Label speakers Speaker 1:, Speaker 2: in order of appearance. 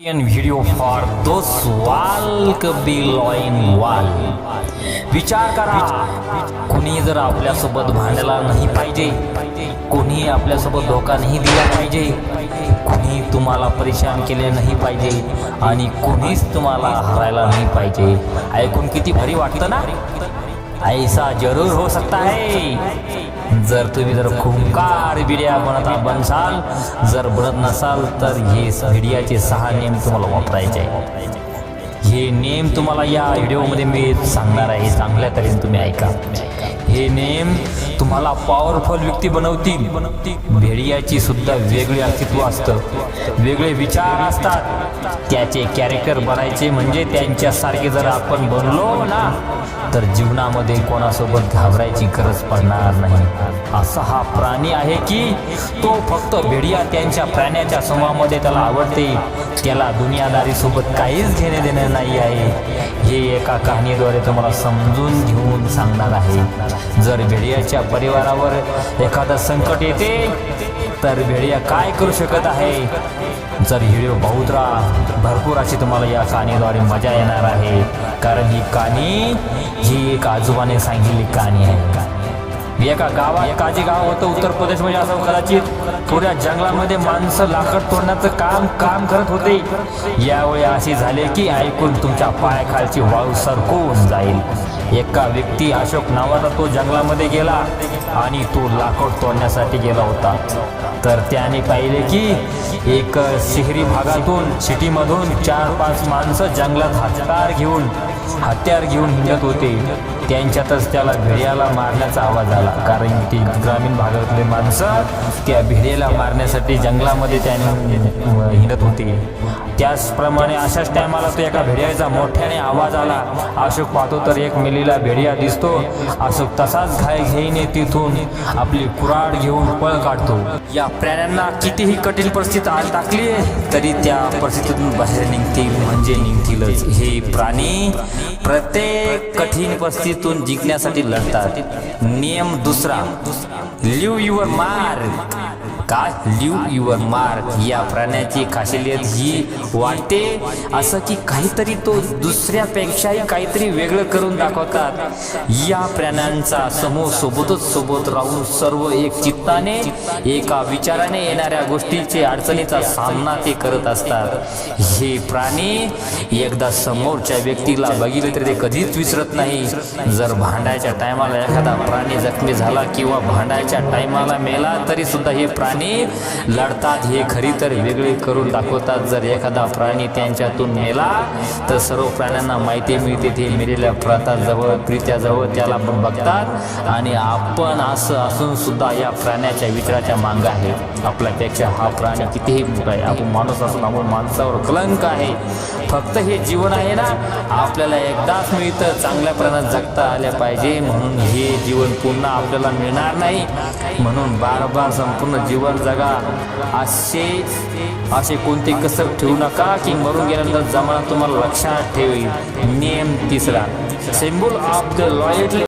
Speaker 1: Video for those walk बिलॉइन वाल. विचार करा, कोणी जर आपल्यासोबत भांडायला नाही पाहिजे, कोणी आपल्यासोबत धोका नाही दिला पाहिजे, कोणी तुम्हाला परेशान केले नाही पाहिजे आणि कोणीच तुम्हाला हरायला नाही पाहिजे. ऐकून किती भारी वाटतं ना. ऐसा जरूर हो सकता है जर तुम्ही खूंखार भिडिया बनसाल. जर बनत नसाल तर हे भिडियाचे 6 नेम तुम्हाला वापरायचे आहे. हे नेम तुम्हाला या व्हिडिओमध्ये मी सांगणार आहे. चांगल्या तऱ्हेने तुम्ही ऐका. हे नेम तुम्हाला पॉवरफुल व्यक्ती बनवतील. भेडियाची सुद्धा वेगळे अस्तित्व असतं, वेगळे विचार असतात. त्याचे कॅरेक्टर बनायचे म्हणजे त्यांच्यासारखे जर आपण बनलो ना तर जीवनामध्ये कोणासोबत घाबरायची गरज पडणार नाही. असा हा प्राणी आहे की तो फक्त भेडिया त्यांच्या प्राण्याच्या समूहामध्ये त्याला आवडते. त्याला दुनियादारीसोबत काहीच घेणे देणे नाही आहे. हे एका कहाणीद्वारे तुम्हाला समजून घेऊन सांगणार आहे. जर भेडियाच्या परिवारावर एखादं संकट येते तर भेडिया काय करू शकत आहे. जर व्हिडिओ बहुत भरपूर अशी तुम्हाला या कहाणीद्वारे मजा येणार आहे. कारण ही कहाणी ही एक आजोबाने सांगितलेली कहाणी आहे. एका गावात काजी गाव होतं उत्तर प्रदेशमध्ये. असं कदाचित थोड्या जंगलामध्ये माणसं लाकड तोडण्याचं काम करत होते. यावेळी असे झाले की ऐकून तुमच्या पायाखालची वाळू सरकवून जाईल. एका व्यक्ती अशोक नावाचा तो जंगलामध्ये गेला आणि तो लाकड तोडण्यासाठी गेला होता. तर त्याने पाहिले की एक शहरी भागातून सिटीमधून 4-5 माणसं जंगलात हत्यार घेऊन हिंडत होते. त्यांच्यातच त्याला भेडियाला मारण्याचा आवाज आला. कारण ती ग्रामीण भागातले माणसं त्या भेडियाला मारण्यासाठी जंगलामध्ये त्याने हिंडत होते. त्याचप्रमाणे अशाच टायमाला तो एका भेडियाचा मोठ्याने आवाज आला. अशोक पाहतो तर एक मेलेला भेडिया दिसतो. अशोक तसाच घाय घेईने तिथून आपली कुऱ्हाड घेऊन पळ काढतो. या प्राण्यांना कितीही कठीण परिस्थिती आत टाकली तरी त्या परिस्थितीतून बाहेर निघतील म्हणजे निघतीलच. हे प्राणी प्रत्येक कठीण परिस्थितीतून जिंकण्यासाठी लढतात. नियम दुसरा, लिव्ह युअर मार्क. काय लिव्ह युअर मार्क? या प्राण्याची खासियत ही वाटते असं की काहीतरी तो दुसऱ्यापेक्षाही काहीतरी वेगळं करून दाखवतात. या प्राण्यांचा समूह सोबत राहून सर्व एक चित्ताने एका विचाराने येणाऱ्या गोष्टीचे अडचणीचा सामना ते करत असतात. हे प्राणी एकदा समोरच्या व्यक्तीला बघितले तरी ते कधीच विसरत नाही. जर भांडायच्या टायमाला एखादा प्राणी जखमी झाला किंवा भांडायच्या टायमाला मेला तरी सुद्धा हे प्राणी लढतात. हे खरी तर वेगळे करून दाखवतात. जर एखादा प्राणी त्यांच्यातून मेला तर सर्व प्राण्यांना माहिती मिळते. ते मेलेल्या प्रित्याजवळ त्याला पण बघतात आणि आपण असं असून सुद्धा या प्राण्याच्या विचाराच्या मांग आहे. आपल्यापेक्षा हा प्राणी कितीही मोठा आहे. आपण माणूस असून आपण माणसावर कलंक आहे. फक्त हे जीवन आहे ना, आपल्याला एकदाच मिळतं. चांगल्या प्रमाणात जगता आल्या पाहिजे. म्हणून हे जीवन पुन्हा आपल्याला मिळणार नाही. म्हणून बार संपूर्ण जीवन जगा. असे कोणते कसर ठेवू नका की मरून गेल्यानंतर जमाना तुम्हाला लक्षात ठेवेल. नियम तिसरा, सिंबल ऑफ द लॉयल्टी.